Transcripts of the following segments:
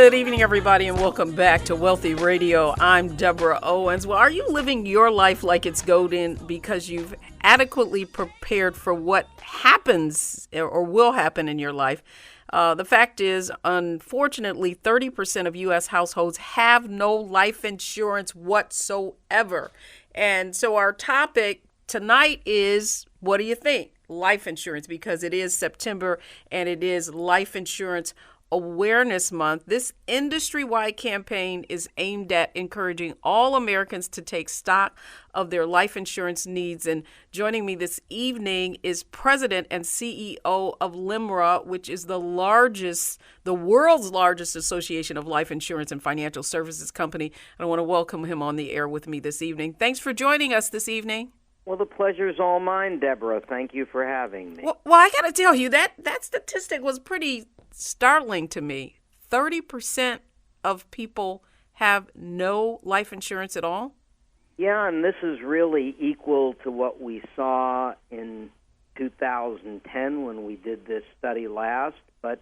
Good evening, everybody, and welcome back to Wealthy Radio. I'm Deborah Owens. Well, are you living your life like it's golden because you've adequately prepared for what happens or will happen in your life? The fact is, unfortunately, 30% of U.S. households have no life insurance whatsoever. And so our topic tonight is, what do you think? Life insurance, because it is September and it is Life Insurance Awareness Month. This industry-wide campaign is aimed at encouraging all Americans to take stock of their life insurance needs. And joining me this evening is President and CEO of LIMRA, which is the world's largest association of life insurance and financial services company. And I want to welcome him on the air with me this evening. Thanks for joining us this evening. Well, the pleasure's all mine, Deborah. Thank you for having me. Well, I got to tell you, that statistic was pretty startling to me. 30% of people have no life insurance at all? Yeah, and this is really equal to what we saw in 2010 when we did this study last. But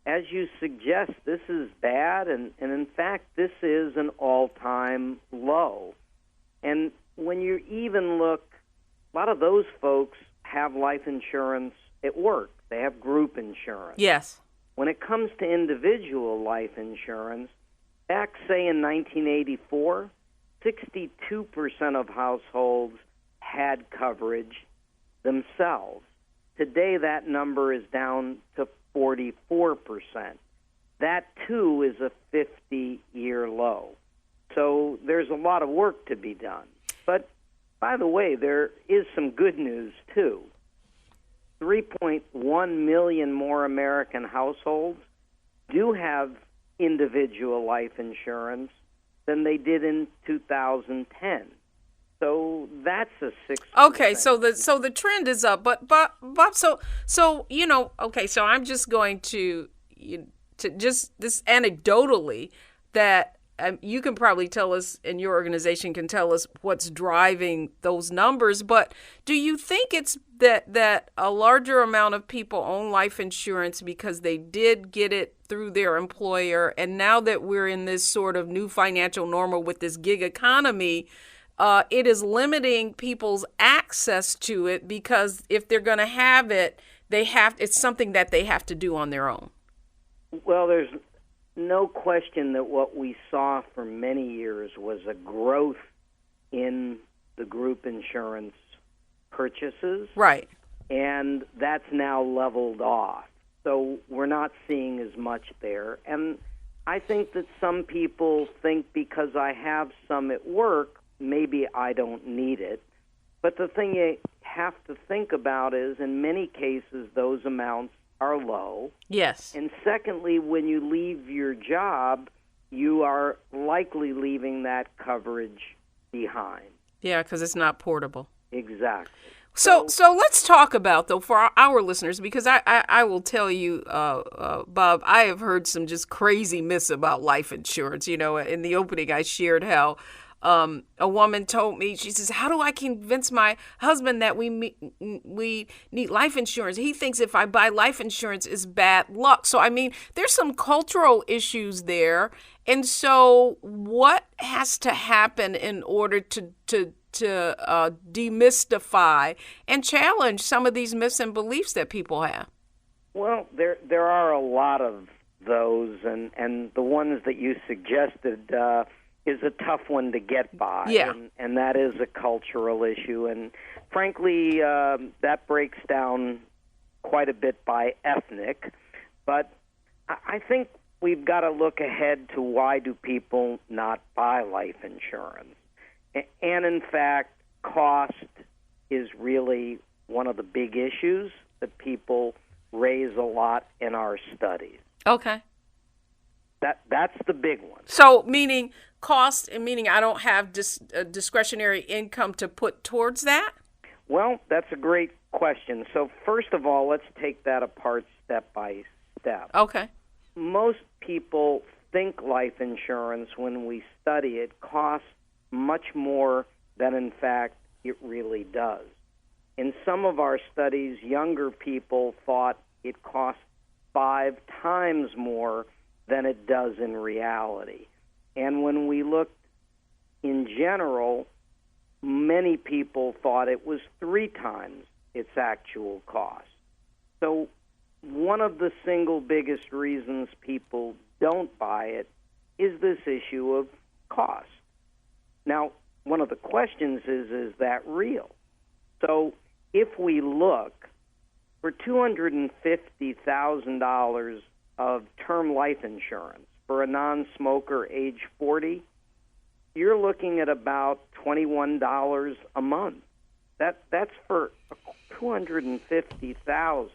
as you suggest, this is bad, and in fact, this is an all-time low. And when you even look, a lot of those folks have life insurance at work. They have group insurance. Yes. When it comes to individual life insurance, back, say, in 1984, 62% of households had coverage themselves. Today, that number is down to 44%. That, too, is a 50-year low. So there's a lot of work to be done. But, by the way, there is some good news, too. 3.1 million more American households do have individual life insurance than they did in 2010. So that's a 6%. Okay, so the trend is up, but so you know, okay, so I'm just going to just this anecdotally that you can probably tell us, and your organization can tell us what's driving those numbers, but do you think it's that a larger amount of people own life insurance because they did get it through their employer, and now that we're in this sort of new financial normal with this gig economy, it is limiting people's access to it because if they're going to have it, it's something that they have to do on their own? Well, there's no question that what we saw for many years was a growth in the group insurance purchases. Right. And that's now leveled off. So we're not seeing as much there. And I think that some people think because I have some at work, maybe I don't need it. But the thing you have to think about is, in many cases, those amounts are low. Yes. And secondly, when you leave your job, you are likely leaving that coverage behind. Yeah, because it's not portable. Exactly. So let's talk about, though, for our listeners, because I will tell you, Bob, I have heard some just crazy myths about life insurance. You know, in the opening, I shared how a woman told me, she says, how do I convince my husband that we need life insurance? He thinks if I buy life insurance is bad luck. So, I mean, there's some cultural issues there. And so what has to happen in order to demystify and challenge some of these myths and beliefs that people have? Well, there are a lot of those, and the ones that you suggested is a tough one to get by. Yeah. And that is a cultural issue. And frankly, that breaks down quite a bit by ethnic. But I think we've got to look ahead to why do people not buy life insurance. And in fact, cost is really one of the big issues that people raise a lot in our studies. Okay. That's the big one. So meaning cost, and meaning I don't have discretionary income to put towards that? Well, that's a great question. So first of all, let's take that apart step by step. Okay. Most people think life insurance, when we study it, costs much more than, in fact, it really does. In some of our studies, younger people thought it cost 5 times more than it does in reality. And when we looked in general, many people thought it was 3 times its actual cost. So one of the single biggest reasons people don't buy it is this issue of cost. Now, one of the questions is that real? So if we look for $250,000 of term life insurance for a non-smoker age 40, you're looking at about $21 a month. That's for $250,000.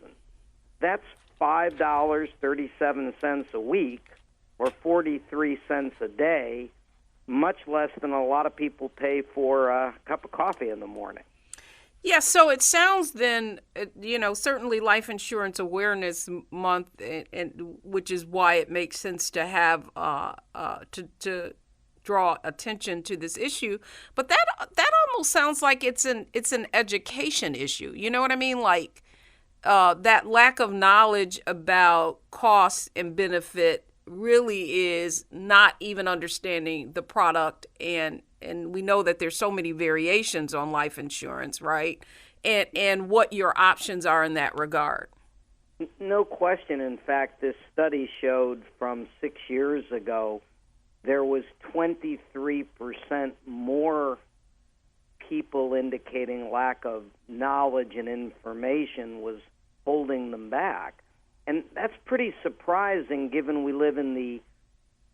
That's $5.37 a week, or 43 cents a day, much less than a lot of people pay for a cup of coffee in the morning. Yeah, so it sounds then, certainly Life Insurance Awareness Month, and which is why it makes sense to have to draw attention to this issue. But that almost sounds like it's an education issue. You know what I mean? Like that lack of knowledge about cost and benefit really is not even understanding the product, and we know that there's so many variations on life insurance, right? And what your options are in that regard. No question. In fact, this study showed from 6 years ago there was 23% more people indicating lack of knowledge and information was holding them back. And that's pretty surprising given we live in the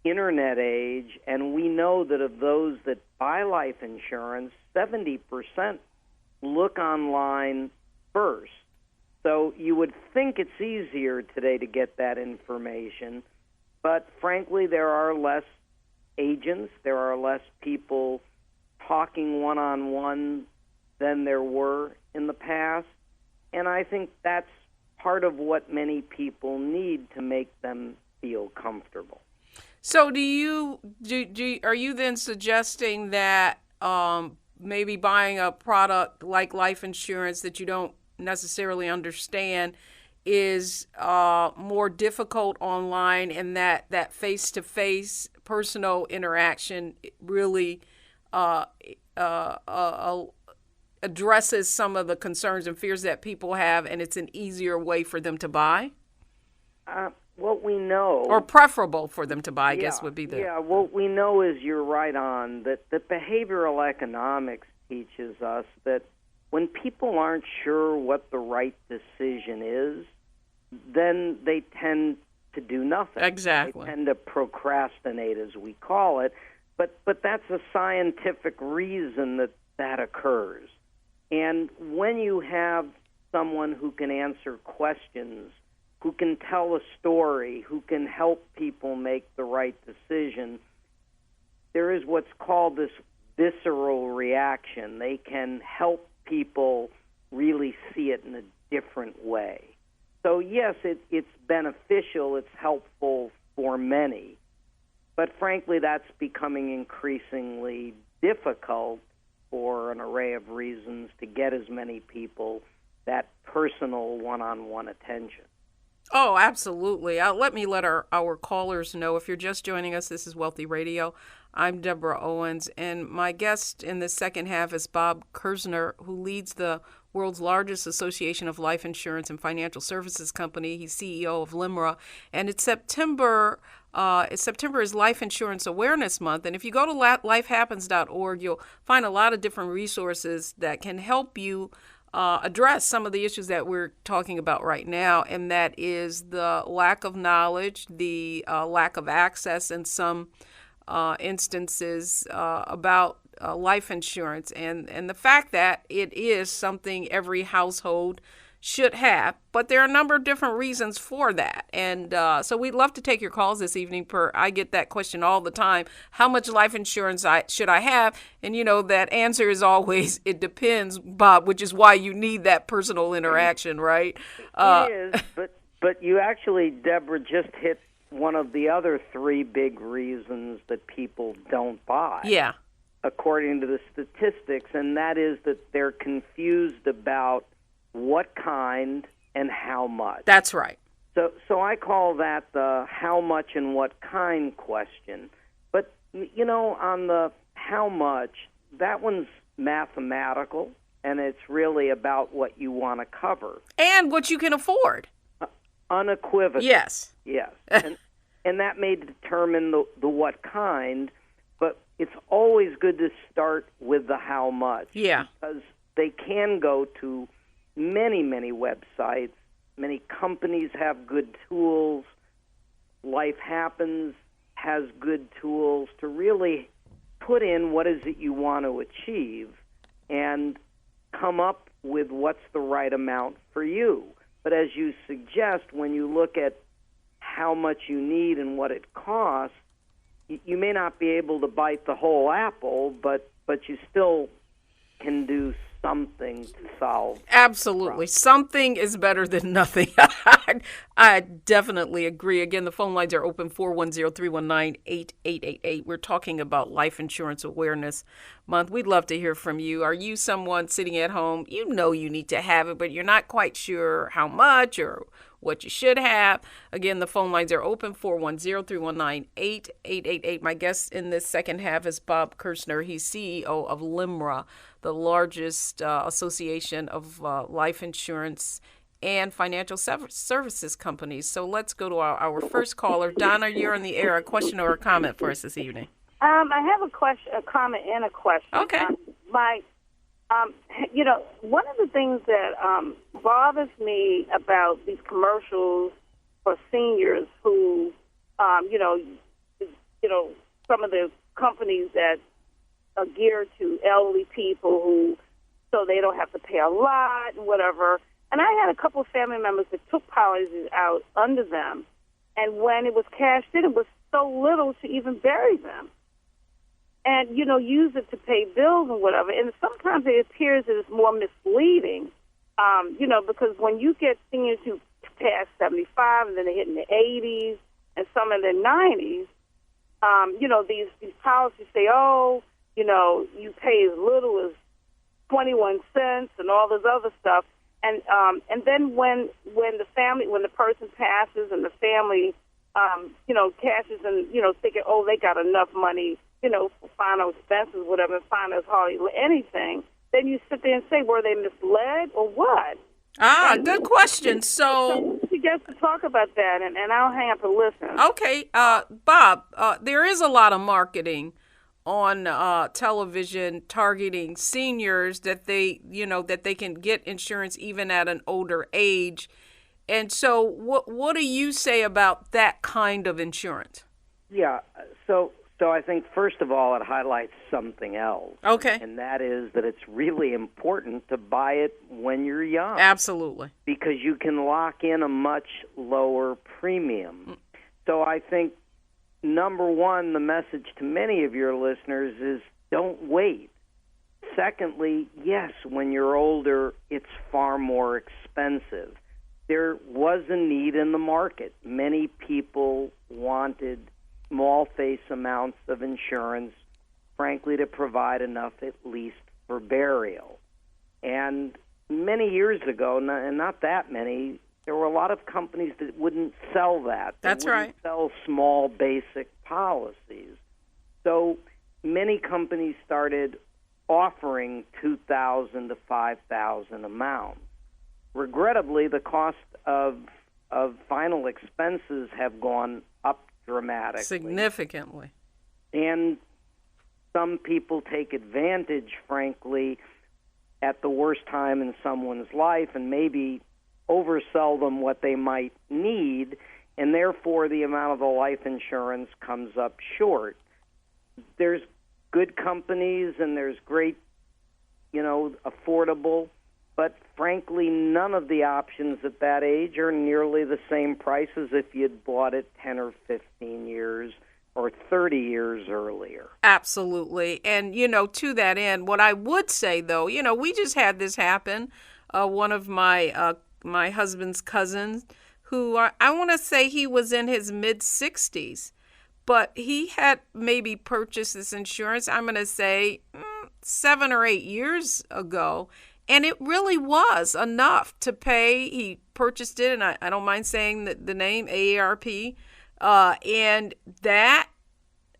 internet age, and we know that of those that buy life insurance, 70% look online first. So you would think it's easier today to get that information, but frankly, there are less agents, there are less people talking one-on-one than there were in the past, and I think that's part of what many people need to make them feel comfortable. So are you then suggesting that maybe buying a product like life insurance that you don't necessarily understand is more difficult online, and that face-to-face personal interaction really addresses some of the concerns and fears that people have, and it's an easier way for them to buy? What we know... Or preferable for them to buy, I guess would be the... Yeah, what we know is you're right on, that behavioral economics teaches us that when people aren't sure what the right decision is, then they tend to do nothing. Exactly. They tend to procrastinate, as we call it. But that's a scientific reason that occurs. And when you have someone who can answer questions, who can tell a story, who can help people make the right decision, there is what's called this visceral reaction. They can help people really see it in a different way. So yes, it's beneficial, it's helpful for many, but frankly that's becoming increasingly difficult for an array of reasons to get as many people that personal one-on-one attention. Oh, absolutely. Let our callers know. If you're just joining us, this is Wealthy Radio. I'm Deborah Owens, and my guest in the second half is Bob Kerzner, who leads the world's largest association of life insurance and financial services company. He's CEO of LIMRA, and it's September is Life Insurance Awareness Month, and if you go to lifehappens.org, you'll find a lot of different resources that can help you address some of the issues that we're talking about right now, and that is the lack of knowledge, the lack of access in some instances about life insurance, and the fact that it is something every household should have. But there are a number of different reasons for that. And so we'd love to take your calls this evening. I get that question all the time. How much life insurance should I have? And, that answer is always, it depends, Bob, which is why you need that personal interaction, right? It is, but you actually, Deborah, just hit one of the other 3 big reasons that people don't buy. Yeah. According to the statistics, and that is that they're confused about what kind and how much. That's right. So I call that the how much and what kind question. But, on the how much, that one's mathematical, and it's really about what you want to cover. And what you can afford. Unequivocally. Yes. Yes. And that may determine the what kind, but it's always good to start with the how much. Yeah. Because they can go to many, many websites. Many companies have good tools. Life Happens has good tools to really put in what is it you want to achieve and come up with what's the right amount for you. But as you suggest, when you look at how much you need and what it costs, you may not be able to bite the whole apple, but you still can do something to solve. Absolutely. Something is better than nothing. I definitely agree. Again, the phone lines are open 410-319-8888. We're talking about Life Insurance Awareness Month. We'd love to hear from you. Are you someone sitting at home? You know you need to have it, but you're not quite sure how much or what you should have. Again, the phone lines are open 410-319-8888. My guest in this second half is Bob Kerzner. He's CEO of LIMRA, the largest association of life insurance and financial services companies. So let's go to our first caller. Donna, you're in the air. A question or a comment for us this evening? I have a question, a comment, and a question. Okay. One of the things that bothers me about these commercials for seniors who, some of the companies that are geared to elderly people who, so they don't have to pay a lot and whatever. And I had a couple of family members that took policies out under them, and when it was cashed in, it was so little to even bury them. And, use it to pay bills and whatever. And sometimes it appears that it's more misleading, because when you get seniors who pass 75 and then they hit in the 80s and some in the 90s, these policies say, you pay as little as 21 cents and all this other stuff. And then when the person passes and the family, cashes and, thinking, they got enough money, for final expenses, whatever, and find us hardly anything, then you sit there and say, were they misled or what? Good question. So she gets to talk about that, and I'll hang up and listen. Okay. Bob, there is a lot of marketing on television targeting seniors that they can get insurance even at an older age. And so what do you say about that kind of insurance? Yeah. So I think, first of all, it highlights something else. Okay. And that is that it's really important to buy it when you're young. Absolutely. Because you can lock in a much lower premium. So I think, number one, the message to many of your listeners is don't wait. Secondly, yes, when you're older, it's far more expensive. There was a need in the market. Many people wanted small face amounts of insurance, frankly, to provide enough at least for burial. And many years ago, and not that many, there were a lot of companies that wouldn't sell that. That's right. Sell small basic policies. So many companies started offering $2,000 to $5,000 amounts. Regrettably, the cost of final expenses have gone up dramatically. Significantly. And some people take advantage, frankly, at the worst time in someone's life and maybe oversell them what they might need, and therefore the amount of the life insurance comes up short. There's good companies and there's great, affordable, but frankly, none of the options at that age are nearly the same price as if you'd bought it 10 or 15 years or 30 years earlier. Absolutely. And, to that end, what I would say, though, we just had this happen. One of my husband's cousins, who I want to say he was in his mid-60s, but he had maybe purchased this insurance, I'm going to say 7 or 8 years ago. And it really was enough to pay. He purchased it, and I don't mind saying the name, AARP. And that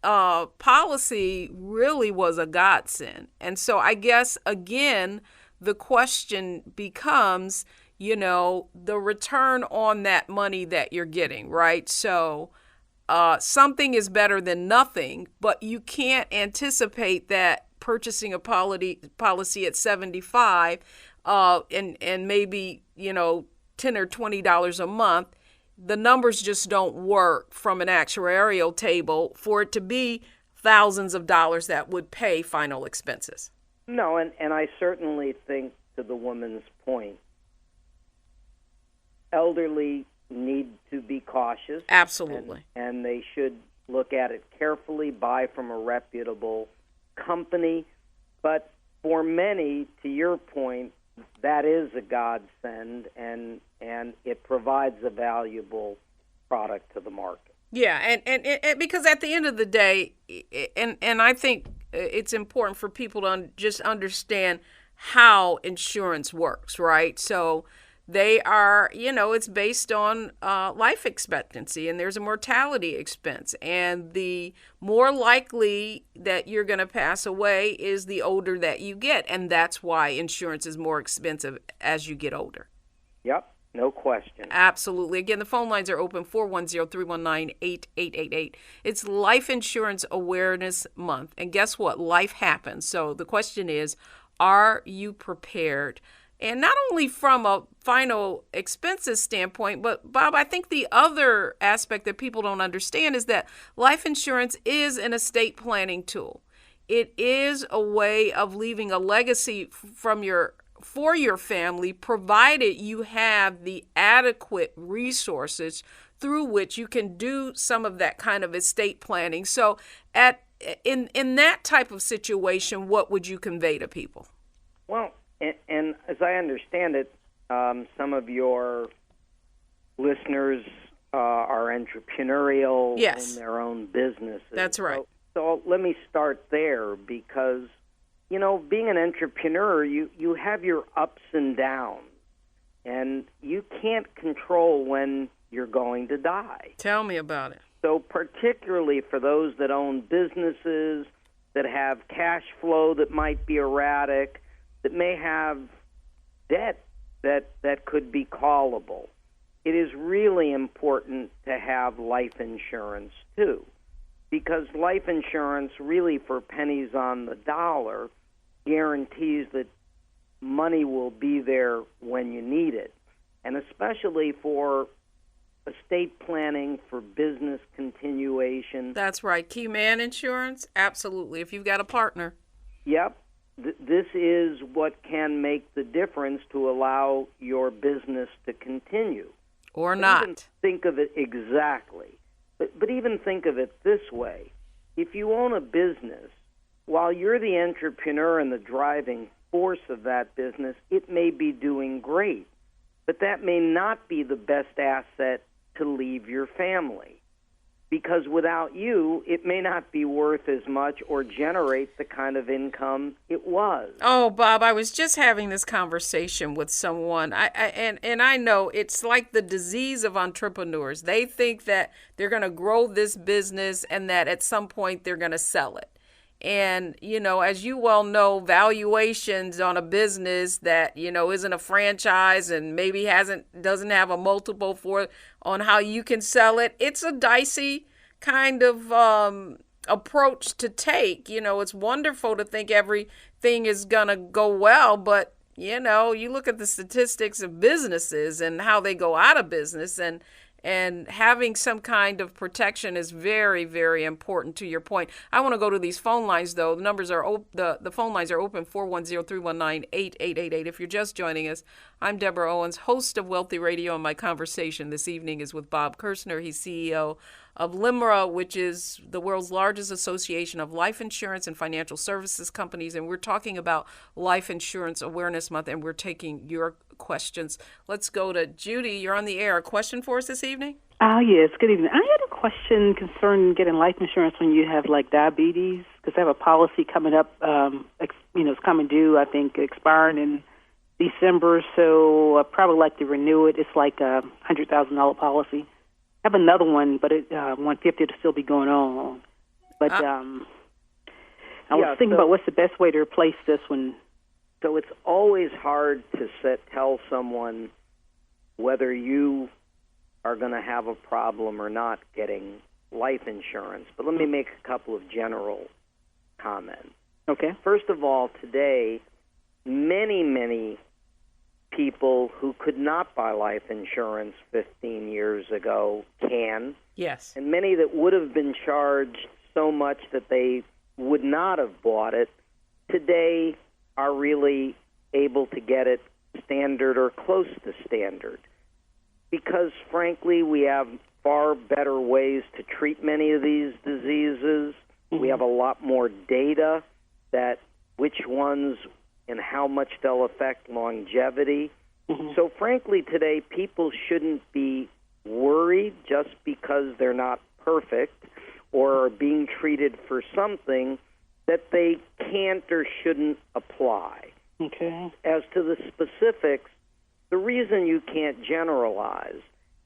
policy really was a godsend. And so I guess, again, the question becomes, the return on that money that you're getting, right? So something is better than nothing, but you can't anticipate that purchasing a policy at 75 and maybe, $10 or $20 a month, the numbers just don't work from an actuarial table for it to be thousands of dollars that would pay final expenses. No, and I certainly think, to the woman's point, elderly need to be cautious. Absolutely. And they should look at it carefully, buy from a reputable company. But for many, to your point, that is a godsend, and it provides a valuable product to the market. Yeah, and because at the end of the day, and I think it's important for people to just understand how insurance works, right? So they are, it's based on life expectancy, and there's a mortality expense. And the more likely that you're going to pass away is the older that you get. And that's why insurance is more expensive as you get older. Yep, no question. Absolutely. Again, the phone lines are open, 410-319-8888. It's Life Insurance Awareness Month. And guess what? Life happens. So the question is, are you prepared? And not only from a final expenses standpoint, but Bob, I think the other aspect that people don't understand is that life insurance is an estate planning tool. It is a way of leaving a legacy for your family, provided you have the adequate resources through which you can do some of that kind of estate planning. So in that type of situation, what would you convey to people? Well, and as I understand it, some of your listeners are entrepreneurial, yes, in their own businesses. That's right. So let me start there, because, being an entrepreneur, you have your ups and downs, and you can't control when you're going to die. Tell me about it. So particularly for those that own businesses, that have cash flow that might be erratic, that may have debt that could be callable, it is really important to have life insurance too, because life insurance really, for pennies on the dollar, guarantees that money will be there when you need it. And especially for estate planning, for business continuation. That's right. Key man insurance, absolutely, if you've got a partner. Yep. This is what can make the difference to allow your business to continue. Or not. Even think of it exactly. But even think of it this way. If you own a business, while you're the entrepreneur and the driving force of that business, it may be doing great. But that may not be the best asset to leave your family. Because without you, it may not be worth as much or generate the kind of income it was. Oh, Bob, I was just having this conversation with someone. I know it's like the disease of entrepreneurs. They think that they're going to grow this business and that at some point they're going to sell it. And, as you well know, valuations on a business that, isn't a franchise and maybe doesn't have a multiple on how you can sell it. It's a dicey kind of approach to take. It's wonderful to think everything is going to go well, but, you look at the statistics of businesses and how they go out of business, and having some kind of protection is very, very important, to your point. I want to go to these phone lines, though. The numbers are the phone lines are open, 410-319-8888. If you're just joining us, I'm Deborah Owens, host of Wealthy Radio, and my conversation this evening is with Bob Kerzner. He's CEO of LIMRA, which is the world's largest association of life insurance and financial services companies. And we're talking about Life Insurance Awareness Month, and we're taking your questions. Let's go to Judy. You're on the air. A question for us this evening? Yes. Good evening. I had a question concerning getting life insurance when you have diabetes, because I have a policy coming up. It's coming due, I think, expiring in December, so I probably like to renew it. It's like a $100,000 policy. I have another one, but it $150 to still be going on. But I was thinking about what's the best way to replace this one. So it's always hard to tell someone whether you are going to have a problem or not getting life insurance. But let me make a couple of general comments. Okay. First of all, today, many people who could not buy life insurance 15 years ago can. Yes. And many that would have been charged so much that they would not have bought it, today are really able to get it standard or close to standard. Because, frankly, we have far better ways to treat many of these diseases. Mm-hmm. We have a lot more data that which ones and how much they'll affect longevity. Mm-hmm. So, frankly, today people shouldn't be worried just because they're not perfect or are being treated for something that they can't or shouldn't apply. Okay. As to the specifics, the reason you can't generalize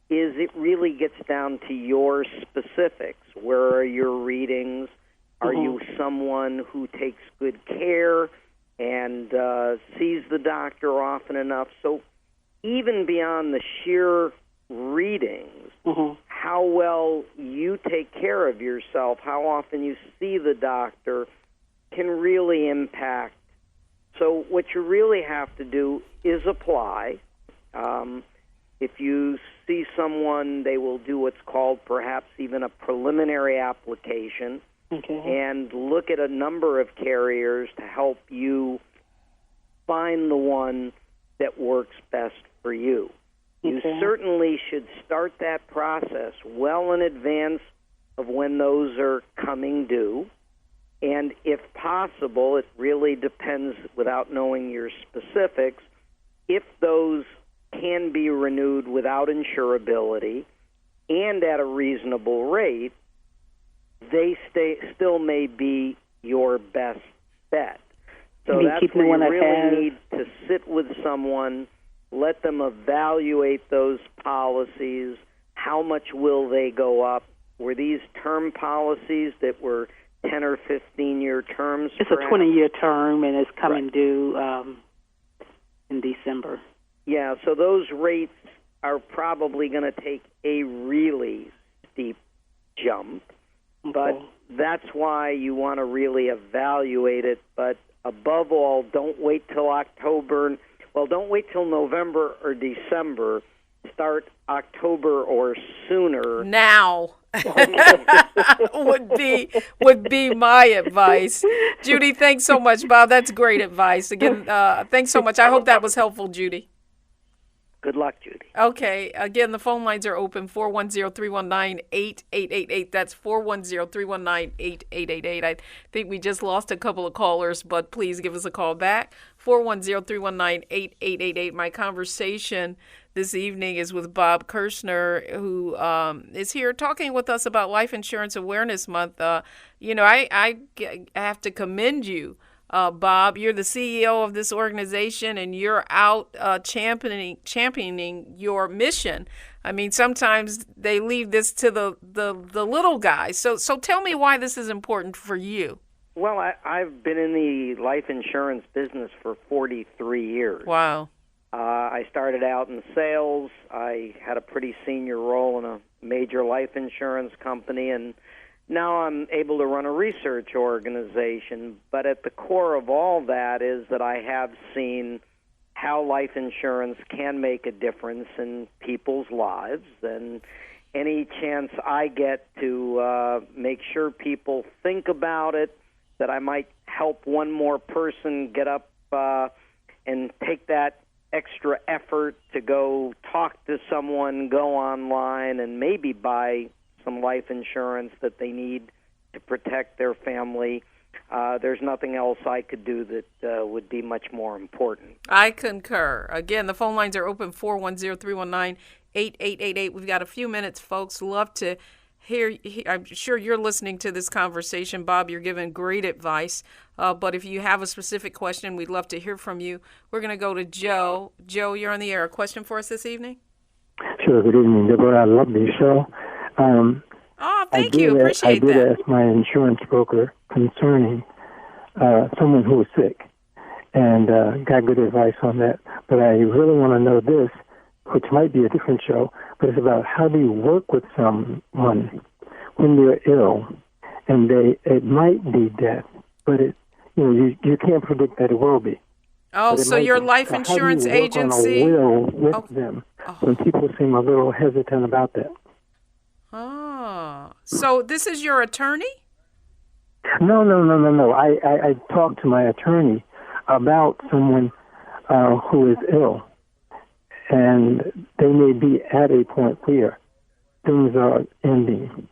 is it really gets down to your specifics. Where are your readings? Are you someone who takes good care and sees the doctor often enough? So even beyond the sheer readings, how well you take care of yourself, how often you see the doctor can really impact. So what you really have to do is apply. If you see someone, they will do what's called perhaps even a preliminary application and look at a number of carriers to help you find the one that works best for you. You certainly should start that process well in advance of when those are coming due. And if possible, it really depends, without knowing your specifics, if those can be renewed without insurability and at a reasonable rate, they still may be your best bet. So that's where you really need to sit with someone, let them evaluate those policies. How much will they go up? Were these term policies that were 10 or 15-year terms? It's a 20-year term, and it's coming due in December. Yeah, so those rates are probably going to take a really steep jump, but that's why you want to really evaluate it. But above all, don't wait till October. Well, don't wait till November or December. Start October or sooner. Now would be my advice. Judy, thanks so much. Bob, that's great advice. Again, thanks so much. I hope that was helpful, Judy. Good luck, Judy. Okay. Again, the phone lines are open, 410-319-8888. That's 410-319-8888. I think we just lost a couple of callers, but please give us a call back, 410-319-8888. My conversation this evening is with Bob Kerzner, who is here talking with us about Life Insurance Awareness Month. I have to commend you, Bob. You're the CEO of this organization, and you're out championing your mission. I mean, sometimes they leave this to the little guys. So tell me why this is important for you. Well, I've been in the life insurance business for 43 years. Wow. I started out in sales. I had a pretty senior role in a major life insurance company, and now I'm able to run a research organization. But at the core of all that is that I have seen how life insurance can make a difference in people's lives, and any chance I get to make sure people think about it, that I might help one more person get up and take that extra effort to go talk to someone, go online, and maybe buy some life insurance that they need to protect their family. There's nothing else I could do that would be much more important. I concur. Again, the phone lines are open, 410-319-8888. We've got a few minutes, folks. Love to I'm sure you're listening to this conversation, Bob. You're giving great advice. But if you have a specific question, we'd love to hear from you. We're going to go to Joe. Joe, you're on the air. A question for us this evening? Sure. Good evening, Deborah. I love the show. Thank you. Appreciate that. I did ask my insurance broker concerning someone who was sick and got good advice on that. But I really want to know this, which might be a different show, but it's about how do you work with someone when they're ill and it might be death, but you can't predict that it will be. Oh, so your life insurance agency? How do you work on a will with them when people seem a little hesitant about that? Oh, so this is your attorney? No. I talked to my attorney about someone who is ill, and they may be at a point where things are ending,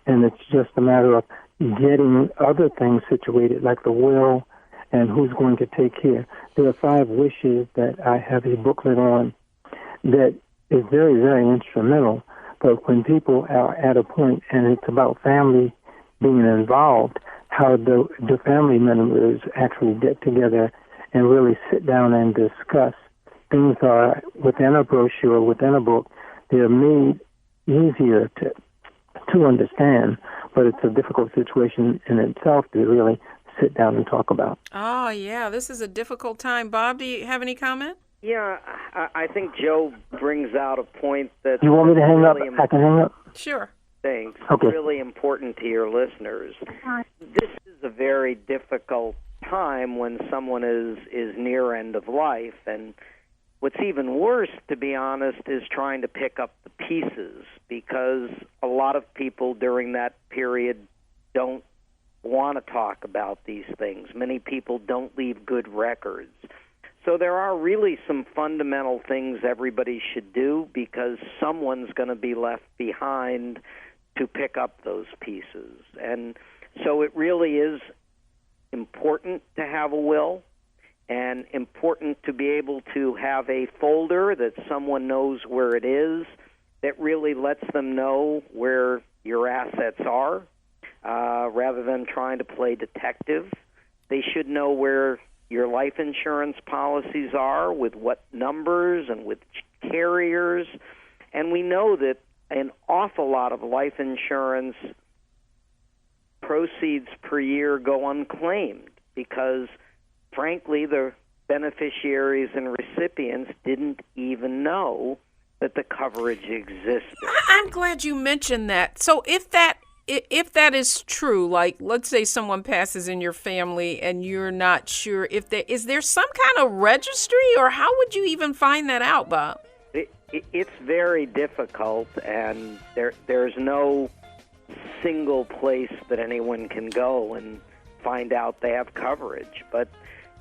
and it's just a matter of getting other things situated, like the will and who's going to take care. There are 5 wishes that I have a booklet on that is very, very instrumental. But when people are at a point and it's about family being involved, how the family members actually get together and really sit down and discuss. Things are within a brochure, within a book. They're made easier to understand, but it's a difficult situation in itself to really sit down and talk about. Oh, yeah, this is a difficult time. Bob, do you have any comment? Yeah, I think Joe brings out a point that... You want me to hang up? I can hang up? Sure. Thanks. Okay. Really important to your listeners. This is a very difficult time when someone is near end of life, and what's even worse, to be honest, is trying to pick up the pieces, because a lot of people during that period don't want to talk about these things. Many people don't leave good records. So there are really some fundamental things everybody should do, because someone's going to be left behind to pick up those pieces. And so it really is important to have a will, and important to be able to have a folder that someone knows where it is, that really lets them know where your assets are, rather than trying to play detective. They should know where your life insurance policies are, with what numbers and with carriers. And we know that an awful lot of life insurance proceeds per year go unclaimed because, frankly, the beneficiaries and recipients didn't even know that the coverage existed. I'm glad you mentioned that. So if that is true, like let's say someone passes in your family and you're not sure if is there some kind of registry, or how would you even find that out, Bob? It's very difficult, and there's no single place that anyone can go and find out they have coverage. But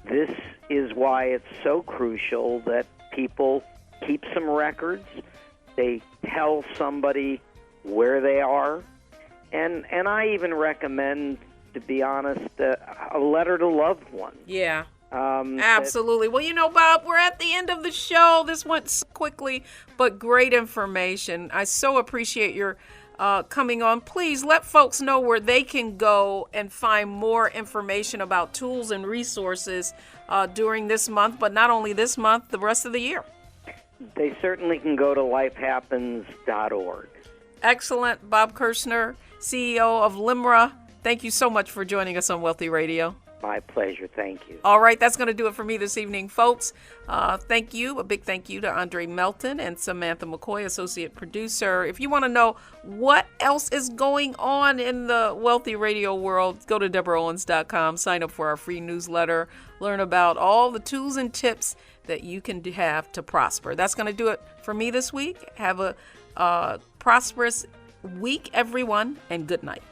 this is why it's so crucial that people keep some records. They tell somebody where they are. And I even recommend, to be honest, a letter to loved ones. Yeah, absolutely. Well, Bob, we're at the end of the show. This went quickly, but great information. I so appreciate your coming on. Please let folks know where they can go and find more information about tools and resources during this month, but not only this month, the rest of the year. They certainly can go to lifehappens.org. Excellent. Bob Kerzner, CEO of LIMRA. Thank you so much for joining us on Wealthy Radio. My pleasure. Thank you. All right, that's going to do it for me this evening, folks. Thank you. A big thank you to Andre Melton and Samantha McCoy, associate producer. If you want to know what else is going on in the Wealthy Radio world, go to DeborahOwens.com, sign up for our free newsletter, learn about all the tools and tips that you can have to prosper. That's going to do it for me this week. Have a prosperous week, everyone, and good night.